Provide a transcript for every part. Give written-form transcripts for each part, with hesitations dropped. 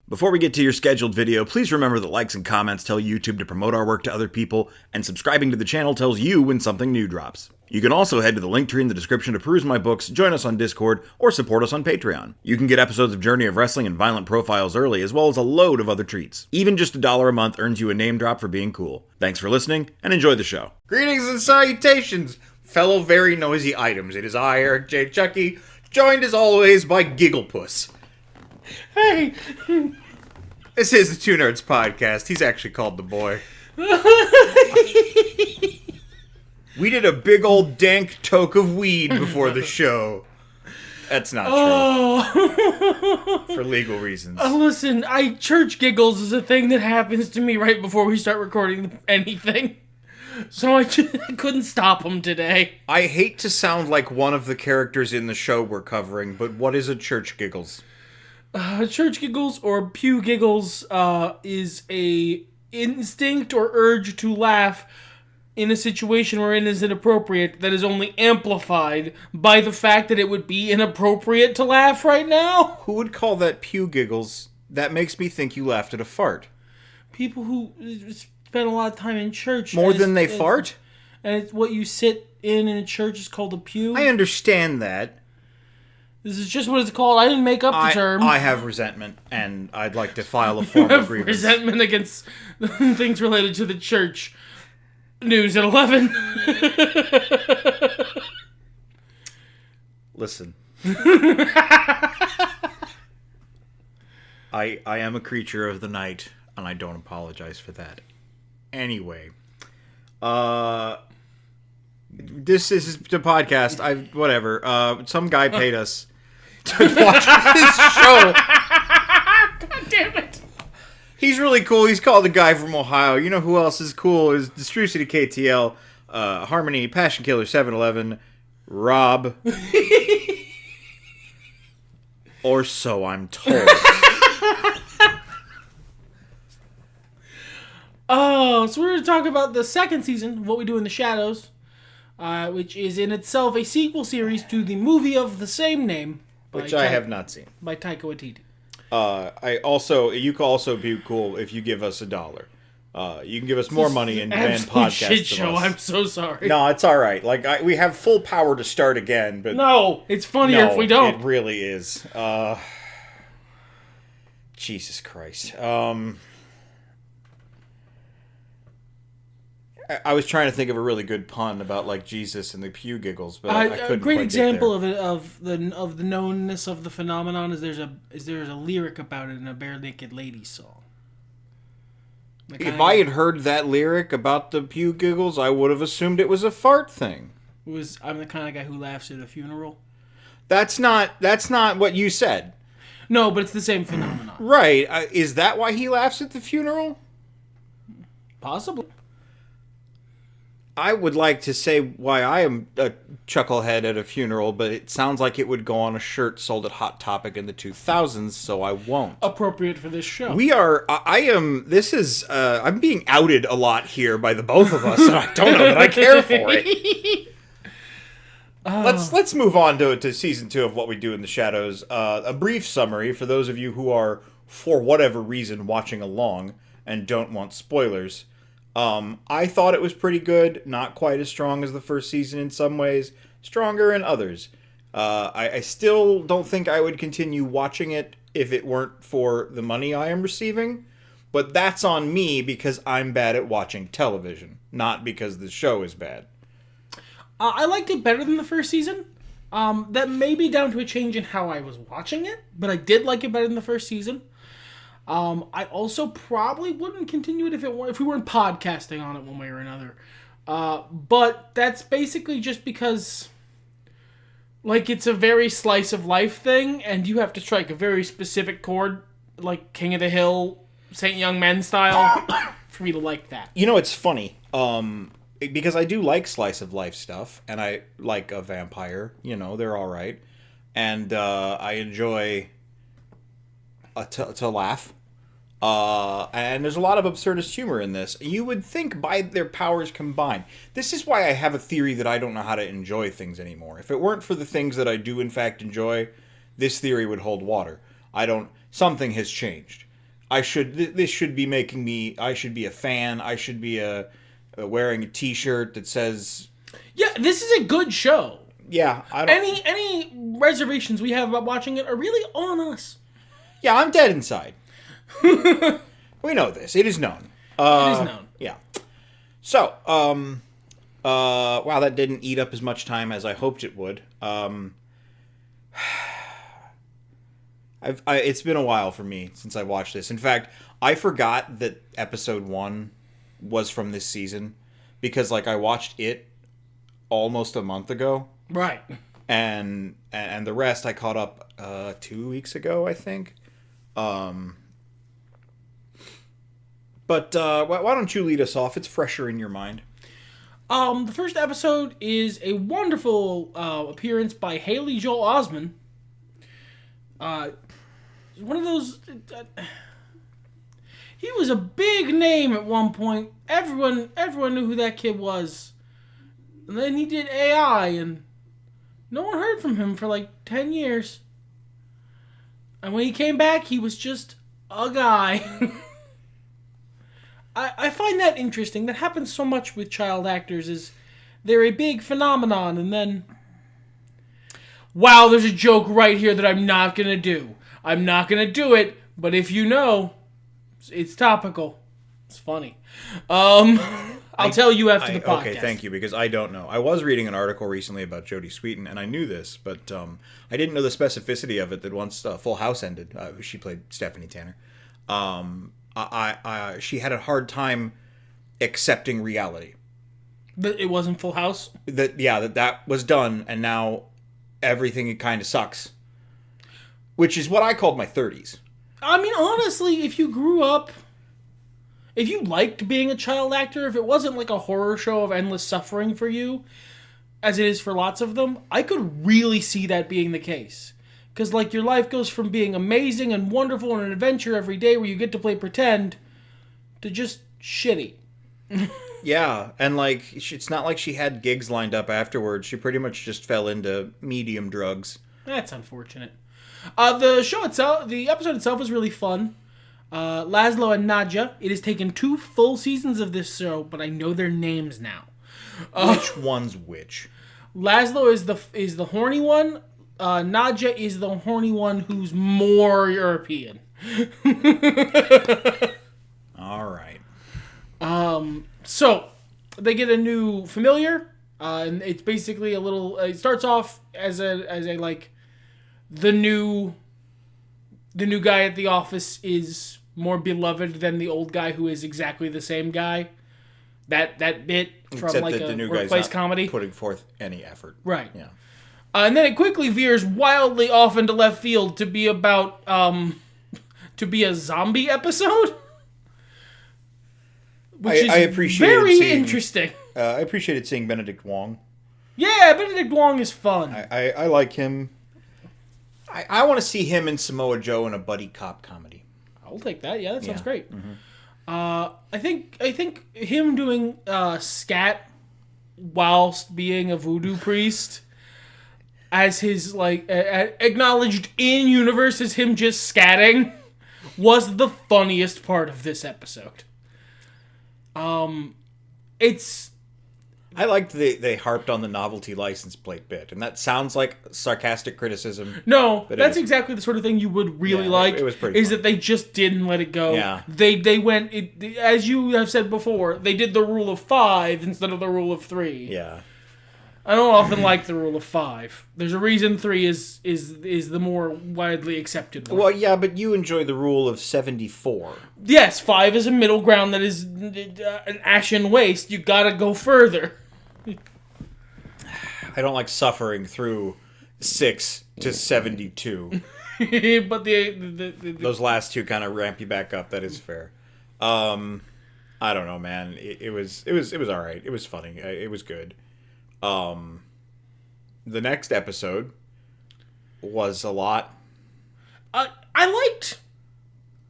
Before we get to your scheduled video, please remember that likes and comments tell YouTube to promote our work to other people, and subscribing to the channel tells you when something new drops. You can also head to the link tree in the description to peruse my books, join us on Discord, or support us on Patreon. You can get episodes of Journey of Wrestling and Violent Profiles early, as well as a load of other treats. Even just $1 a month earns you a name drop for being cool. Thanks for listening, and enjoy the show. Greetings and salutations, fellow very noisy items. It is I, Eric J. Chucky, joined as always by Gigglepuss. Hey! This is the Two Nerds Podcast. He's actually called The Boy. We did a big old dank toke of weed before the show. That's not true. For legal reasons. Listen, church giggles is a thing that happens to me right before we start recording anything. So I couldn't stop him today. I hate to sound like one of the characters in the show we're covering, but what is a church giggles? Church giggles or pew giggles is a instinct or urge to laugh in a situation wherein it is inappropriate that is only amplified by the fact that it would be inappropriate to laugh right now. Who would call that pew giggles? That makes me think you laughed at a fart. People who spend a lot of time in church. More than they fart? And it's what you sit in a church is called a pew. I understand that. This is just what it's called. I didn't make up the term. I have resentment, and I'd like to file a formal grievance. Resentment against things related to the church. News at 11. Listen. I am a creature of the night, and I don't apologize for that. Anyway. This is the podcast. Whatever. Some guy paid us to watch this show. God damn it. He's really cool. He's called the guy from Ohio. You know who else is cool? Is Distrucity KTL, Harmony, Passion Killer 711, Rob. Or so I'm told. Oh, so we're going to talk about the second season of What We Do in the Shadows, which is in itself a sequel series to the movie of the same name. Which I have not seen. By Taika Waititi. You can also be cool if you give us $1. You can give us more money and demand podcasts shit show. I'm so sorry. No, it's all right. We have full power to start again, but no, it's funnier if we don't. It really is. Jesus Christ. I was trying to think of a really good pun about Jesus and the pew giggles, but I couldn't. A great example of the knownness of the phenomenon is there's a lyric about it in a Bare Naked Ladies song. If I had heard that lyric about the pew giggles, I would have assumed it was a fart thing. I'm the kind of guy who laughs at a funeral. That's not what you said. No, but it's the same phenomenon. Right. Is that why he laughs at the funeral? Possibly. I would like to say why I am a chucklehead at a funeral, but it sounds like it would go on a shirt sold at Hot Topic in the 2000s, so I won't. Appropriate for this show. I'm being outed a lot here by the both of us, and I don't know that I care for it. Let's move on to season 2 of What We Do in the Shadows. A brief summary for those of you who are, for whatever reason, watching along and don't want spoilers. I thought it was pretty good, not quite as strong as the first season in some ways, stronger in others. I still don't think I would continue watching it if it weren't for the money I am receiving, but that's on me because I'm bad at watching television, not because the show is bad. I liked it better than the first season. That may be down to a change in how I was watching it, but I did like it better than the first season. I also probably wouldn't continue it if we weren't podcasting on it one way or another. But that's basically just because, it's a very slice of life thing, and you have to strike a very specific chord, like King of the Hill, Saint Young Men style, for me to like that. You know, it's funny, because I do like slice of life stuff, and I like a vampire, they're all right, and I enjoy to laugh. And there's a lot of absurdist humor in this. You would think by their powers combined. This is why I have a theory that I don't know how to enjoy things anymore. If it weren't for the things that I do in fact enjoy, this theory would hold water. Something has changed. This should be making me. I should be a fan. I should be wearing a T-shirt that says. Yeah, this is a good show. Yeah, I don't. Any reservations we have about watching it are really on us. Yeah, I'm dead inside. We know this. It is known. It is known. Yeah. So, wow, that didn't eat up as much time as I hoped it would. It's been a while for me since I watched this. In fact, I forgot that episode 1 was from this season because, like, I watched it almost a month ago. Right. And the rest I caught up 2 weeks ago, I think. But why don't you lead us off? It's fresher in your mind. The first episode is a wonderful appearance by Haley Joel Osment. One of those. He was a big name at one point. Everyone knew who that kid was. And then he did AI, and no one heard from him for like 10 years. And when he came back, he was just a guy. I find that interesting. That happens so much with child actors. Is they're a big phenomenon, and then, wow, there's a joke right here that I'm not gonna do. I'm not gonna do it, but if you know, it's topical. It's funny. I'll tell you after the podcast. Okay, thank you, because I don't know. I was reading an article recently about Jodie Sweetin, and I knew this, but I didn't know the specificity of it. That once Full House ended, she played Stephanie Tanner. She had a hard time accepting reality. But it wasn't Full House? That was done, and now everything kind of sucks. Which is what I called my 30s. I mean, honestly, if you grew up... If you liked being a child actor, if it wasn't like a horror show of endless suffering for you, as it is for lots of them, I could really see that being the case. Because, like, your life goes from being amazing and wonderful and an adventure every day where you get to play pretend to just shitty. Yeah, and, like, it's not like she had gigs lined up afterwards. She pretty much just fell into medium drugs. That's unfortunate. The episode itself is really fun. Laszlo and Nadja. It has taken 2 full seasons of this show, but I know their names now. Which one's which? Laszlo is the horny one. Nadja is the horny one who's more European. All right. So they get a new familiar, and it's basically a little. It starts off as a like the new guy at the office is more beloved than the old guy who is exactly the same guy. That bit from Except like that the a new workplace guy's not comedy, putting forth any effort. right? Yeah. And then it quickly veers wildly off into left field to be about to be a zombie episode, which I is appreciated very seeing- interesting. I appreciated seeing Benedict Wong. Yeah, Benedict Wong is fun. I like him. I want to see him and Samoa Joe in a buddy cop comedy. I'll take that. Yeah, that sounds Yeah. great. I think him doing scat whilst being a voodoo priest, as his like acknowledged in universe as him just scatting, was the funniest part of this episode. It's I liked they harped on the novelty license plate bit, and that sounds like sarcastic criticism. no, But that's it- exactly the sort of thing you would really Yeah, like. it was pretty is fun. that they just didn't let it go. Yeah. They went as you have said before. They did the rule of 5 instead of the rule of 3. Yeah. I don't often like the rule of 5. There's a reason 3 is the more widely accepted one. Well, yeah, but you enjoy the rule of 74. Yes, 5 is a middle ground that is an ashen waste. You gotta go further. I don't like suffering through 6 to 72. But the Those last two kind of ramp you back up. That is fair. I don't know, man. It was all right. It was funny. It was good. The next episode was a lot. I liked.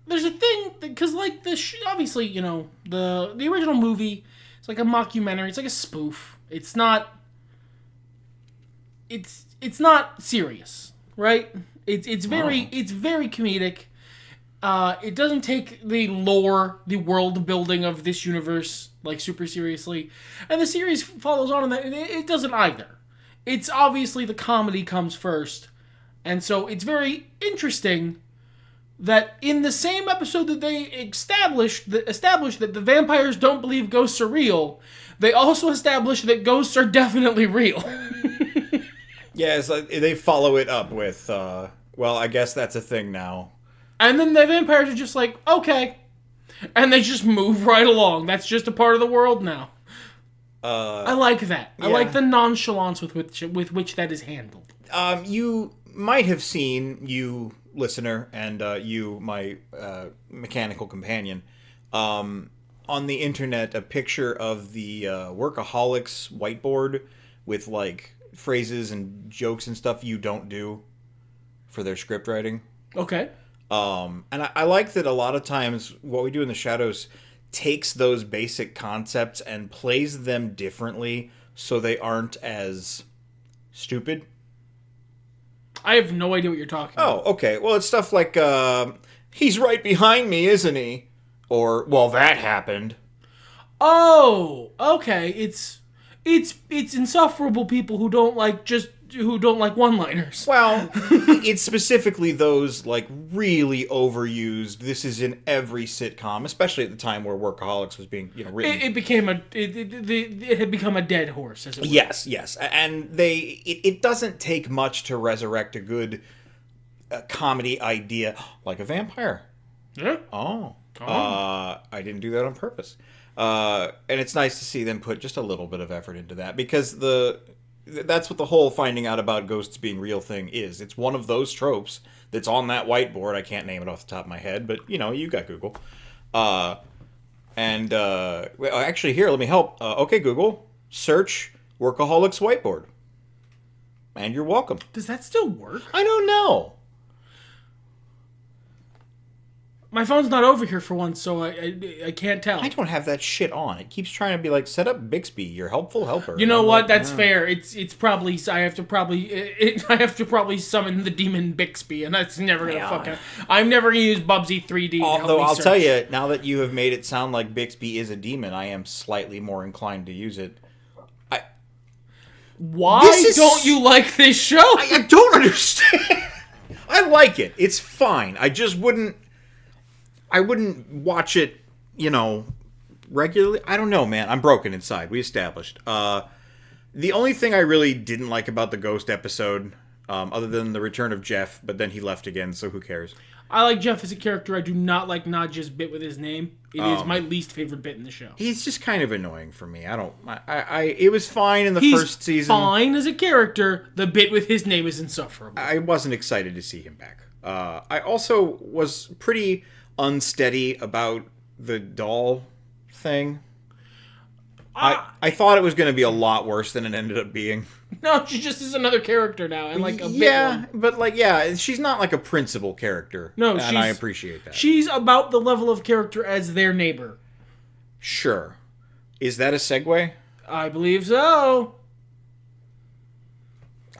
There's a thing because like obviously you know the original movie. It's like a mockumentary. It's like a spoof. It's not. It's not serious, right? It's very comedic, It doesn't take the lore, the world building of this universe like super seriously, and the series follows on in that. It doesn't either. It's obviously the comedy comes first, and so it's very interesting that in the same episode that they established that the vampires don't believe ghosts are real, they also established that ghosts are definitely real. Yeah, it's like they follow it up with, well, I guess that's a thing now. And then the vampires are just like, okay. And they just move right along. That's just a part of the world now. I like that. Yeah. I like the nonchalance with which that is handled. You might have seen, you listener, and you, my mechanical companion, on the internet, a picture of the Workaholics whiteboard with, like, phrases and jokes and stuff you don't do for their script writing. Okay. And I like that a lot of times what we do in the shadows takes those basic concepts and plays them differently so they aren't as stupid. I have no idea what you're talking about. Oh, okay. Well, it's stuff like, he's right behind me, isn't he? Or, well, that happened. Oh, okay. It's insufferable people who don't like one-liners. Well, it's specifically those, like, really overused, this is in every sitcom, especially at the time where Workaholics was being, written. It had become a dead horse, as it were. Yes. And it doesn't take much to resurrect a good comedy idea, like a vampire. Yeah. Oh. I didn't do that on purpose. And it's nice to see them put just a little bit of effort into that, because that's what the whole finding out about ghosts being real thing is. It's one of those tropes that's on that whiteboard. I can't name it off the top of my head, but, you got Google. Actually, here, let me help. Okay, Google, search Workaholics whiteboard. And you're welcome. Does that still work? I don't know. My phone's not over here for once, so I can't tell. I don't have that shit on. It keeps trying to be like, set up Bixby, your helpful helper. You know I'm what? like, That's fair. It's probably I have to probably summon the demon Bixby, and that's never gonna fucking. I'm never gonna use Bubsy 3D. To help Although me I'll search. tell you, now that you have made it sound like Bixby is a demon, I am slightly more inclined to use it. Why don't you like this show? I don't understand. I like it. It's fine. I just wouldn't watch it, regularly. I don't know, man. I'm broken inside. We established. The only thing I really didn't like about the Ghost episode, other than the return of Jeff, but then he left again, so who cares? I like Jeff as a character. I do not like Nadja's bit with his name. It is my least favorite bit in the show. He's just kind of annoying for me. It was fine in the first season. He's fine as a character. The bit with his name is insufferable. I wasn't excited to see him back. I also was pretty unsteady about the doll thing. I thought it was going to be a lot worse than it ended up being. No, she just is another character now, and like a big one. But she's not like a principal character. No, and I appreciate that. She's about the level of character as their neighbor. Sure. Is that a segue? I believe so.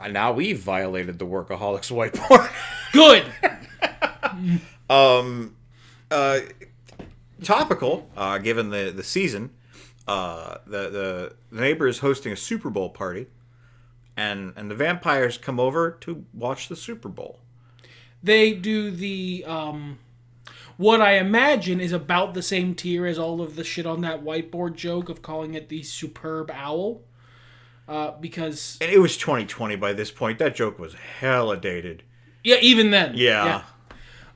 Now we've violated the Workaholics whiteboard. Good. Topical, given the season, the neighbor is hosting a Super Bowl party, and the vampires come over to watch the Super Bowl. They do the what I imagine is about the same tier as all of the shit on that whiteboard joke of calling it the superb owl. Because and it was 2020 by this point. That joke was hella dated. Yeah, even then. Yeah.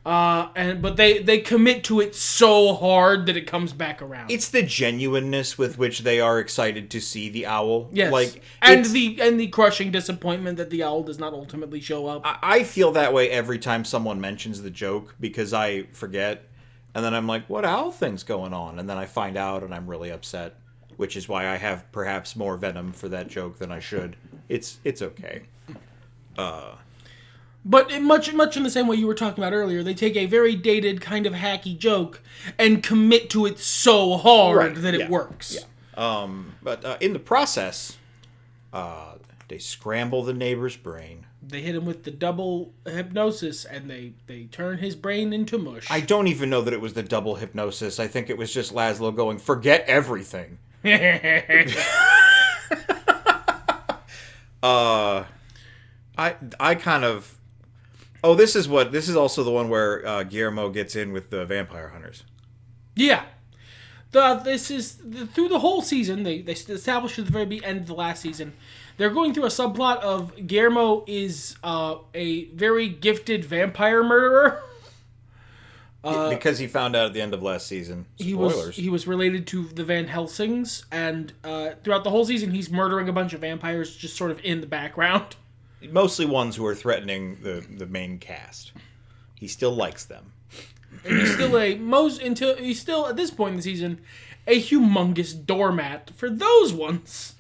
But they commit to it so hard that it comes back around. It's the genuineness with which they are excited to see the owl. Yes. And the crushing disappointment that the owl does not ultimately show up. I feel that way every time someone mentions the joke because I forget. And then I'm like, what owl thing's going on? And then I find out and I'm really upset. Which is why I have perhaps more venom for that joke than I should. It's okay. But much in the same way you were talking about earlier, they take a very dated kind of hacky joke and commit to it so hard that it works. Yeah. But in the process, they scramble the neighbor's brain. They hit him with the double hypnosis, and they turn his brain into mush. I don't even know that it was the double hypnosis. I think it was just Laszlo going, forget everything. I kind of... Oh, this is also the one where Guillermo gets in with the vampire hunters. Yeah. Through the whole season, they established at the very end of the last season, they're going through a subplot of Guillermo is a very gifted vampire murderer. Because he found out at the end of last season. Spoilers. He was related to the Van Helsings, and throughout the whole season, he's murdering a bunch of vampires just sort of in the background. Mostly ones who are threatening the main cast. He still likes them. And he's still at this point in the season a humongous doormat for those ones.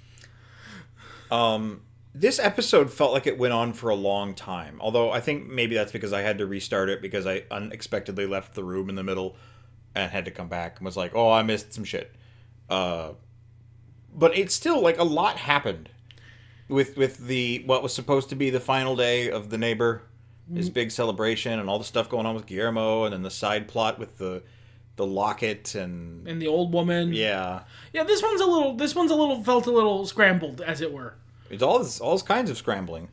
This episode felt like it went on for a long time. Although I think maybe that's because I had to restart it because I unexpectedly left the room in the middle and had to come back and was like, oh, I missed some shit. But it's still like a lot happened with what was supposed to be the final day of the neighbor. His big celebration and all the stuff going on with Guillermo, and then the side plot with the locket and the old woman. Yeah. This one's felt a little scrambled, as it were. It's all kinds of scrambling.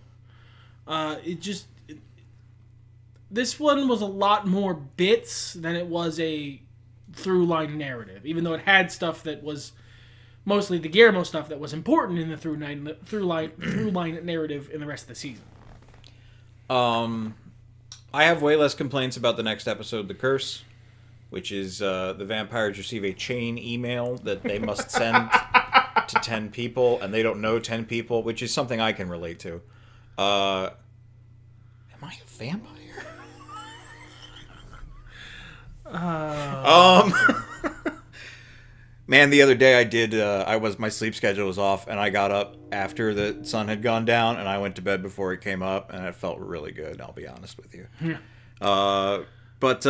This one was a lot more bits than it was a through line narrative, even though it had stuff that was mostly the Guillermo stuff that was important in the through line narrative in the rest of the season. I have way less complaints about the next episode, The Curse, which is the vampires receive a chain email that they must send to 10 people, and they don't know 10 people, which is something I can relate to. Am I a vampire? Man, the other day my sleep schedule was off, and I got up after the sun had gone down, and I went to bed before it came up, and it felt really good, I'll be honest with you. Yeah. But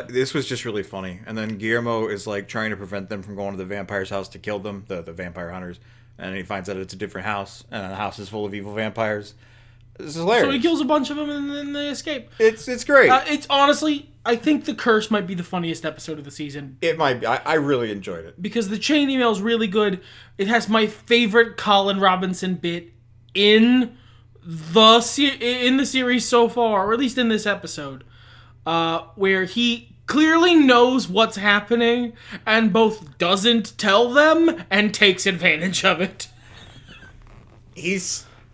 this was just really funny. And then Guillermo is like trying to prevent them from going to the vampire's house to kill them, the vampire hunters, and he finds out it's a different house, and the house is full of evil vampires. This is hilarious. So he kills a bunch of them, and then they escape. It's great. It's honestly, I think The Curse might be the funniest episode of the season. It might be. I really enjoyed it. Because the chain email is really good. It has my favorite Colin Robinson bit in the series so far, or at least in this episode, where he clearly knows what's happening and both doesn't tell them and takes advantage of it.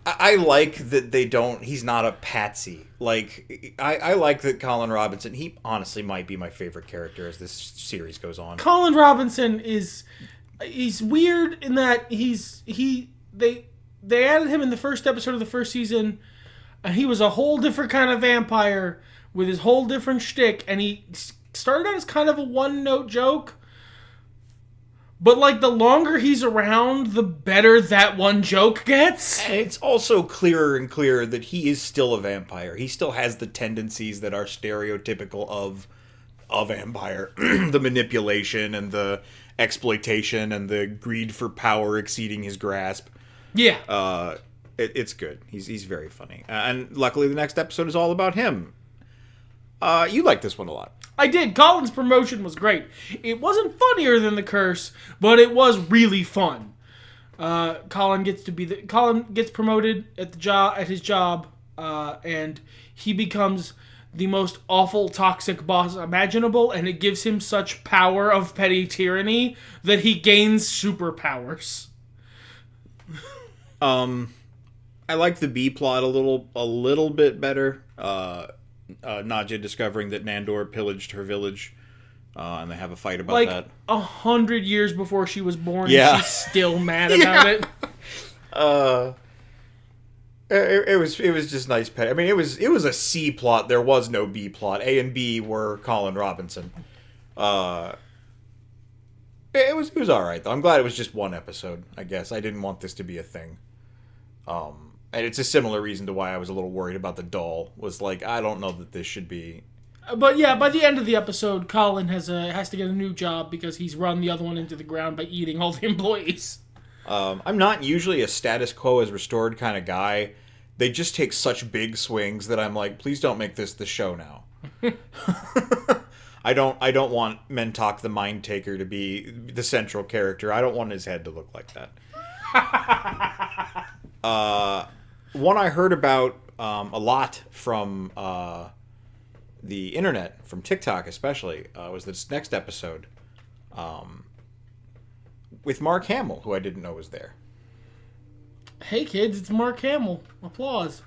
I like that he's not a patsy. Like, I like that Colin Robinson, he honestly might be my favorite character as this series goes on. Colin Robinson he's weird in that they added him in the first episode of the first season, and he was a whole different kind of vampire with his whole different shtick, and he started out as kind of a one-note joke. But, like, the longer he's around, the better that one joke gets. And it's also clearer and clearer that he is still a vampire. He still has the tendencies that are stereotypical of a vampire. The manipulation and the exploitation and the greed for power exceeding his grasp. Yeah. It's good. He's very funny. And luckily the next episode is all about him. You like this one a lot. I did. Colin's promotion was great. It wasn't funnier than The Curse, but it was really fun. Colin gets promoted at his job, and he becomes the most awful, toxic boss imaginable, and it gives him such power of petty tyranny that he gains superpowers. I like the B plot a little bit better. Nadja discovering that Nandor pillaged her village, and they have a fight about that. 100 years before she was born, yeah. She's still mad about it. It was just nice. I mean, it was a C plot. There was no B plot. A and B were Colin Robinson. It was all right though. I'm glad it was just one episode. I guess I didn't want this to be a thing. And it's a similar reason to why I was a little worried about the doll. Was like, I don't know that this should be. But yeah, by the end of the episode, Colin has to get a new job because he's run the other one into the ground by eating all the employees. I'm not usually a status quo is restored kind of guy. they just take such big swings that I'm like, please don't make this the show now. I don't want Mentok the Mind Taker to be the central character. I don't want his head to look like that. One I heard about a lot from the internet, from TikTok especially, was this next episode with Mark Hamill, who I didn't know was there. Hey kids, it's Mark Hamill. Applause.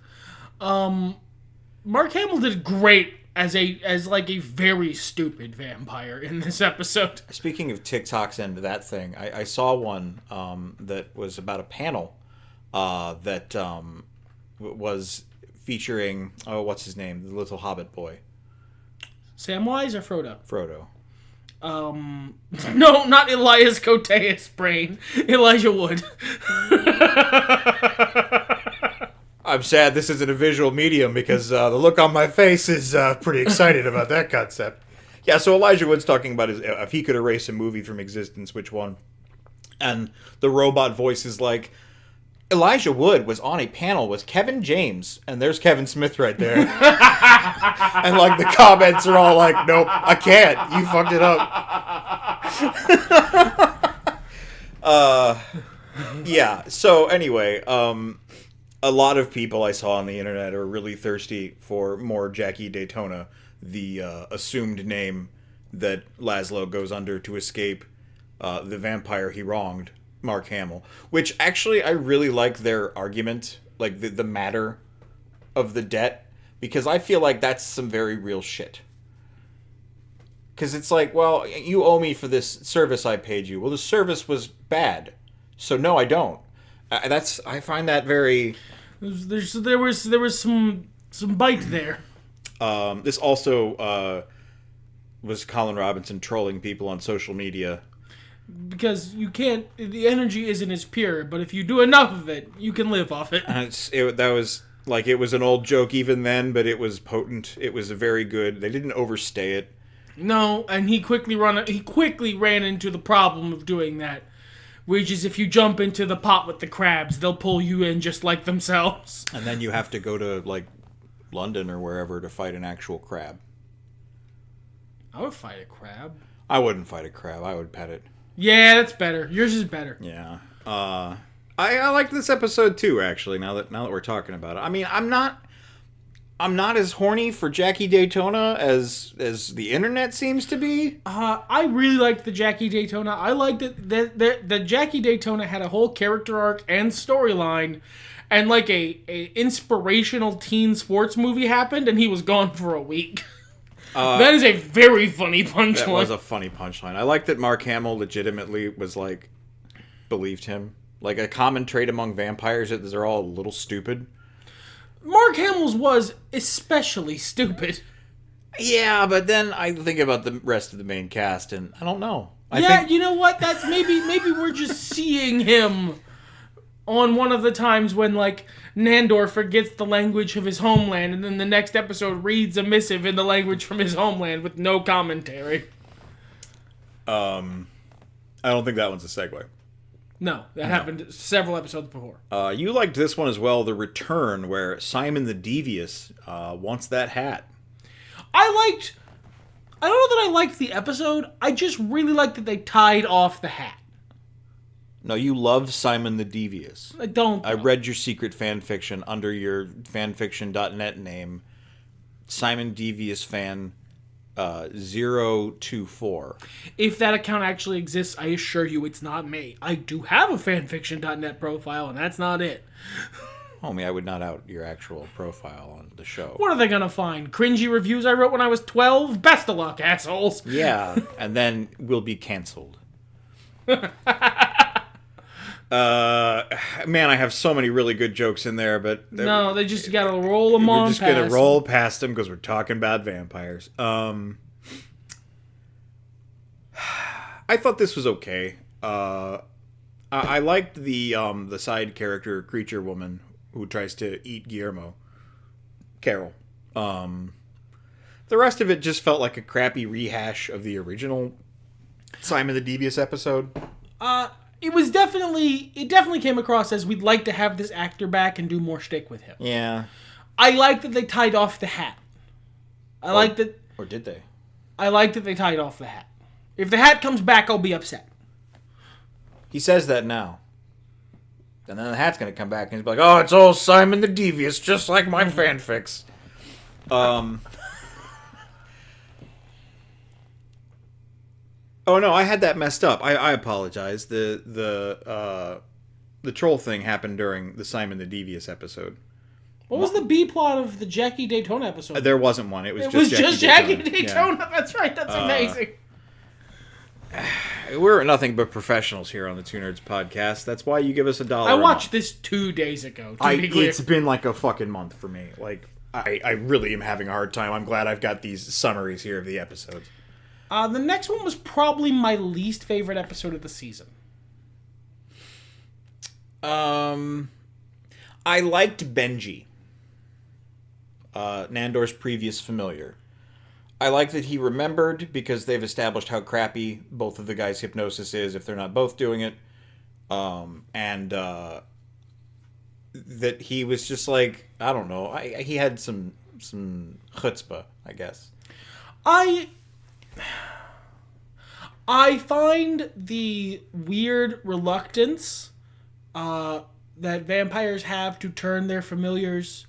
Mark Hamill did great as a very stupid vampire in this episode. Speaking of TikToks and that thing, I saw one that was about a panel that was featuring, what's his name? The little Hobbit boy. Samwise or Frodo? Frodo. No, not Elias Koteas' brain. Elijah Wood. I'm sad this isn't a visual medium because the look on my face is pretty excited about that concept. Yeah, so Elijah Wood's talking about if he could erase a movie from existence, which one? And the robot voice is like, Elijah Wood was on a panel with Kevin James, and there's Kevin Smith right there. And like the comments are all like, nope, I can't. You fucked it up. Yeah, so anyway, a lot of people I saw on the internet are really thirsty for more Jackie Daytona, the assumed name that Laszlo goes under to escape the vampire he wronged, Mark Hamill. Which, actually, I really like their argument, like the matter of the debt, because I feel like that's some very real shit. Because it's like, well, you owe me for this service I paid you. Well, the service was bad, so no, I don't. I find that very... There was some bite there. This also was Colin Robinson trolling people on social media. Because you can't... The energy isn't as pure, but if you do enough of it, you can live off it. That was... Like, it was an old joke even then, but it was potent. It was very good. They didn't overstay it. No, and he quickly ran into the problem of doing that. Which is if you jump into the pot with the crabs, they'll pull you in just like themselves. And then you have to go to, like, London or wherever to fight an actual crab. I would fight a crab. I wouldn't fight a crab. I would pet it. Yeah, that's better. Yours is better. Yeah. I liked this episode too, actually, now that we're talking about it. I mean, I'm not as horny for Jackie Daytona as the internet seems to be. I really liked the Jackie Daytona. I liked it that Jackie Daytona had a whole character arc and storyline, and like a inspirational teen sports movie happened, and he was gone for a week. That is a very funny punchline. That was a funny punchline. I like that Mark Hamill legitimately was like, believed him. Like, a common trait among vampires is they're all a little stupid. Mark Hamill's was especially stupid. Yeah, but then I think about the rest of the main cast, and I don't know. I think... You know what? That's maybe we're just seeing him on one of the times when, like, Nandor forgets the language of his homeland, and then the next episode reads a missive in the language from his homeland with no commentary. I don't think that one's a segue. No, that happened several episodes before. You liked this one as well, The Return, where Simon the Devious wants that hat. I don't know that I liked the episode. I just really liked that they tied off the hat. No, you love Simon the Devious. I don't. I read your secret fan fiction under your fanfiction.net name, Simon Devious Fan 024. If that account actually exists, I assure you it's not me. I do have a fanfiction.net profile, and that's not it. Homie, I would not out your actual profile on the show. What are they gonna find? Cringy reviews I wrote when I was 12? Best of luck, assholes. Yeah, and then we'll be canceled. Man, I have so many really good jokes in there, but... No, they just gotta roll them on past. We're just gonna roll past them because we're talking about vampires. I thought this was okay. I liked the side character, creature woman, who tries to eat Guillermo. Carol. The rest of it just felt like a crappy rehash of the original Simon the Devious episode. it definitely came across as we'd like to have this actor back and do more shtick with him. Yeah. I like that they tied off the hat. Or did they? I like that they tied off the hat. If the hat comes back, I'll be upset. He says that now. And then the hat's going to come back and he's like, oh, it's all Simon the Devious, just like my fanfics. Oh, no, I had that messed up. I apologize. The troll thing happened during the Simon the Devious episode. What was the B plot of the Jackie Daytona episode? There wasn't one. It was just Jackie Daytona. Yeah. That's right. That's amazing. We're nothing but professionals here on the Two Nerds podcast. That's why you give us $1. I watched this 2 days ago. To be clear. It's been like a fucking month for me. Like, I really am having a hard time. I'm glad I've got these summaries here of the episodes. The next one was probably my least favorite episode of the season. I liked Benji, Nandor's previous familiar. I like that he remembered because they've established how crappy both of the guys' hypnosis is if they're not both doing it. And that he was just like, I don't know, he had some chutzpah, I guess. I find the weird reluctance that vampires have to turn their familiars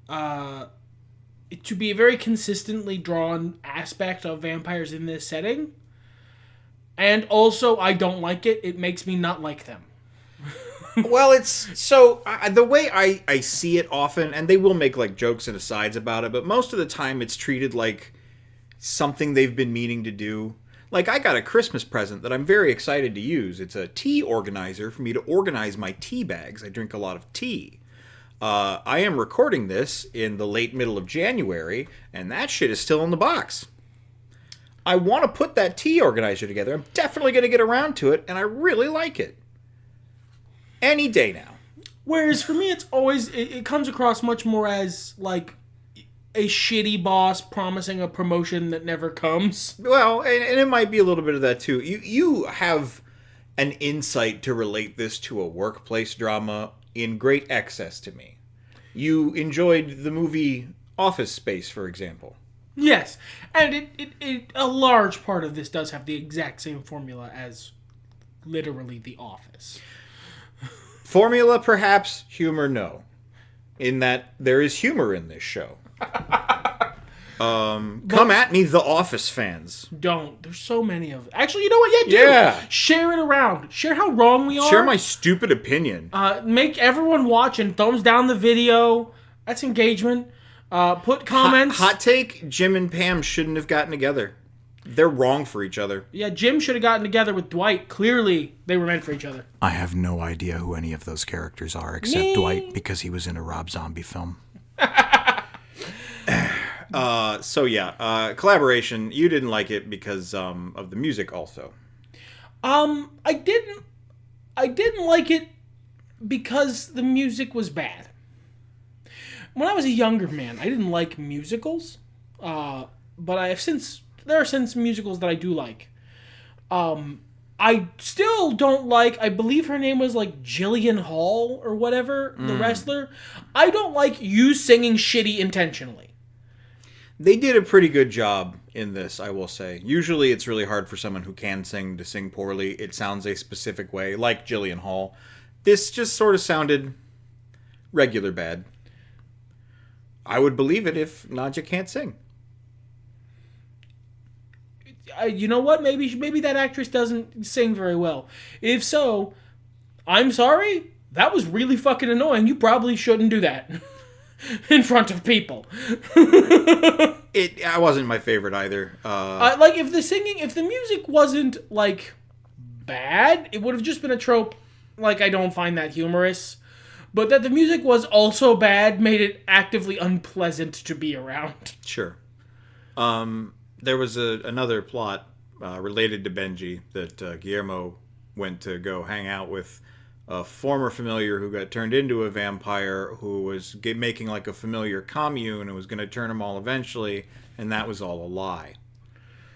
to be a very consistently drawn aspect of vampires in this setting. And also, I don't like it. It makes me not like them. Well, it's so the way I see it often, and they will make like jokes and asides about it, but most of the time it's treated like something they've been meaning to do. Like, I got a Christmas present that I'm very excited to use. It's a tea organizer for me to organize my tea bags. I drink a lot of tea. I am recording this in the late middle of January, and that shit is still in the box. I want to put that tea organizer together. I'm definitely going to get around to it, and I really like it. Any day now. Whereas for me, it's always, it comes across much more as, like, a shitty boss promising a promotion that never comes. Well, and it might be a little bit of that, too. You have an insight to relate this to a workplace drama in great excess to me. You enjoyed the movie Office Space, for example. Yes, and it a large part of this does have the exact same formula as literally The Office. Formula, perhaps. Humor, no. In that there is humor in this show. Come at me, The Office fans. Don't. There's so many of them. Actually, you know what? Yeah, do. Yeah. Share it around. Share how wrong we are. Share my stupid opinion. Make everyone watch and thumbs down the video. That's engagement. Put comments. Hot take, Jim and Pam shouldn't have gotten together. They're wrong for each other. Yeah, Jim should have gotten together with Dwight. Clearly, they were meant for each other. I have no idea who any of those characters are except Dwight because he was in a Rob Zombie film. Collaboration. You didn't like it because of the music also. I didn't like it because the music was bad. When I was a younger man, I didn't like musicals. But there are since musicals that I do like. I still don't like, I believe her name was like Jillian Hall or whatever, the wrestler. I don't like you singing shitty intentionally. They did a pretty good job in this, I will say. Usually it's really hard for someone who can sing to sing poorly. It sounds a specific way, like Jillian Hall. This just sort of sounded regular bad. I would believe it if Nadja can't sing. You know what? Maybe that actress doesn't sing very well. If so, I'm sorry. That was really fucking annoying. You probably shouldn't do that in front of people. I wasn't my favorite either. Like if the music wasn't like bad, it would have just been a trope. Like I don't find that humorous, but that the music was also bad made it actively unpleasant to be around. Sure. There was another plot related to Benji that Guillermo went to go hang out with a former familiar who got turned into a vampire who was making like a familiar commune and was going to turn them all eventually, and that was all a lie.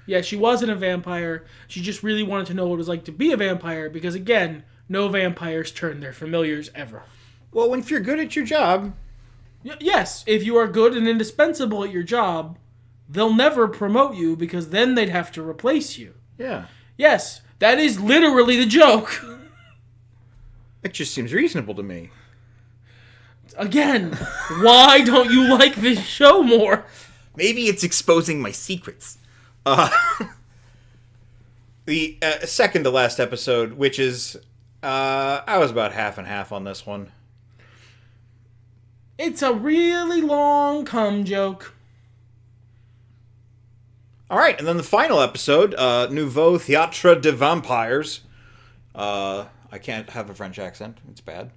Yeah, she wasn't a vampire. She just really wanted to know what it was like to be a vampire because, again, no vampires turn their familiars ever. Well, if you're good at your job... Yes, if you are good and indispensable at your job, they'll never promote you because then they'd have to replace you. Yeah. Yes, that is literally the joke. It just seems reasonable to me. Again, why don't you like this show more? Maybe it's exposing my secrets. The second to last episode, which is... I was about half and half on this one. It's a really long cum joke. All right, and then the final episode, Nouveau Théâtre de Vampires. I can't have a French accent. It's bad.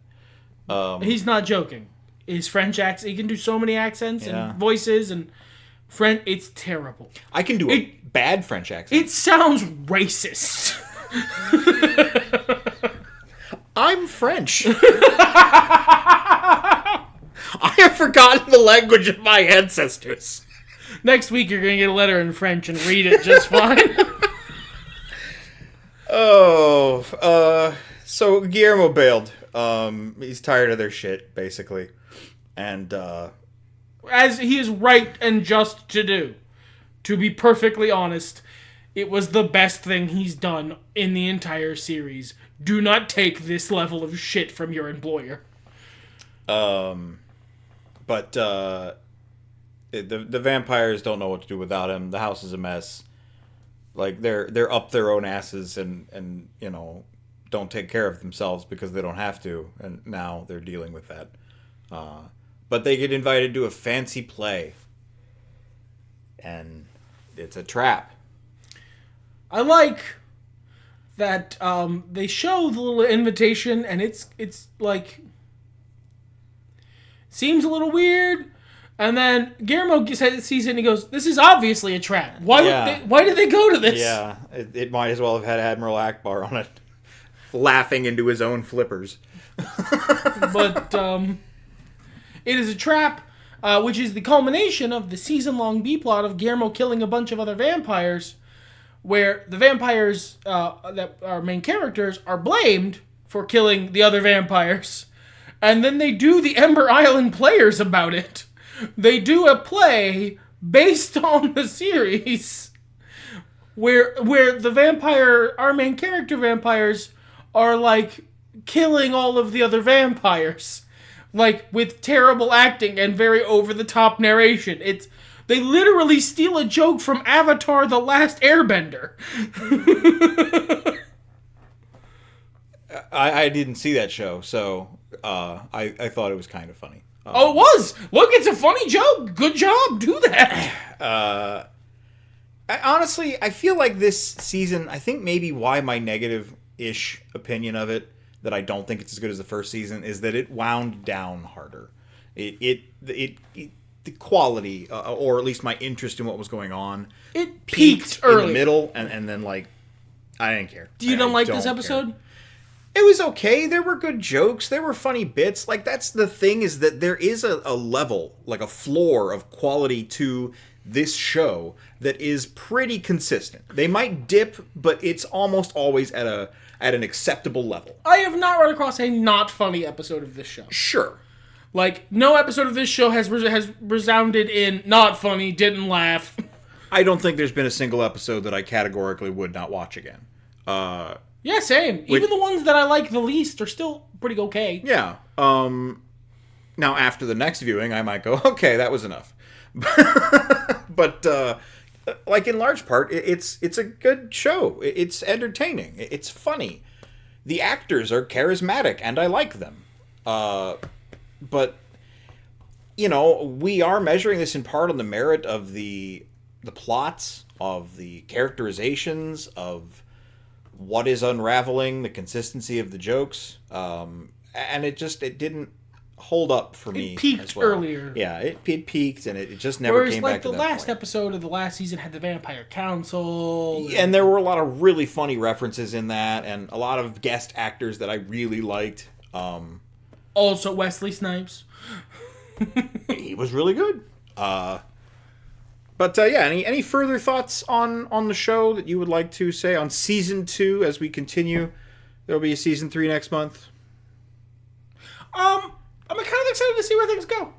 He's not joking. His French accent, he can do so many accents Yeah. and voices and French. It's terrible. I can do a bad French accent. It sounds racist. I'm French. I have forgotten the language of my ancestors. Next week you're going to get a letter in French and read it just fine. So Guillermo bailed. He's tired of their shit, basically. And, As he is right and just to do. To be perfectly honest, it was the best thing he's done in the entire series. Do not take this level of shit from your employer. But the vampires don't know what to do without him. The house is a mess. Like, they're up their own asses and you know, don't take care of themselves because they don't have to. And now they're dealing with that. But they get invited to a fancy play. And it's a trap. I like that they show the little invitation and it's like seems a little weird, and then Guillermo sees it and he goes, "This is obviously a trap. Why did they go to this?" Yeah, it might as well have had Admiral Akbar on it, laughing into his own flippers. But it is a trap, which is the culmination of the season-long B-plot of Guillermo killing a bunch of other vampires, where the vampires that are main characters are blamed for killing the other vampires. And then they do the Ember Island players about it. They do a play based on the series where our main character vampires are like killing all of the other vampires. Like with terrible acting and very over-the-top narration. They literally steal a joke from Avatar: The Last Airbender. I didn't see that show, so I thought it was kind of funny. Oh, it was! Look, it's a funny joke! Good job! Do that! Honestly, I feel like this season, I think maybe why my negative-ish opinion of it, that I don't think it's as good as the first season, is that it wound down harder. The quality, or at least my interest in what was going on, It peaked early. in the middle, and then, like, I didn't care. You don't like this care. episode? It was okay. There were good jokes. There were funny bits. Like, that's the thing, is that there is a level, like a floor of quality to this show that is pretty consistent. They might dip, but it's almost always at an acceptable level. I have not run across a not funny episode of this show. Sure. Like, no episode of this show has resounded in not funny, didn't laugh. I don't think there's been a single episode that I categorically would not watch again. Yeah, same. Even the ones that I like the least are still pretty okay. Yeah. Now, after the next viewing, I might go, okay, that was enough. But, like, in large part, it's a good show. It's entertaining. It's funny. The actors are charismatic, and I like them. But, you know, we are measuring this in part on the merit of the plots, of the characterizations, of what is unraveling, the consistency of the jokes. And it didn't hold up for me. It peaked as well. earlier. Yeah, it peaked, and it just never came back to that Whereas, like, the last point. episode of the last season had the Vampire Council. And there were a lot of really funny references in that, and a lot of guest actors that I really liked. Also, Wesley Snipes. He was really good. But yeah, any further thoughts on the show that you would like to say on season 2 as we continue? There'll be a season 3 next month. I'm kind of excited to see where things go.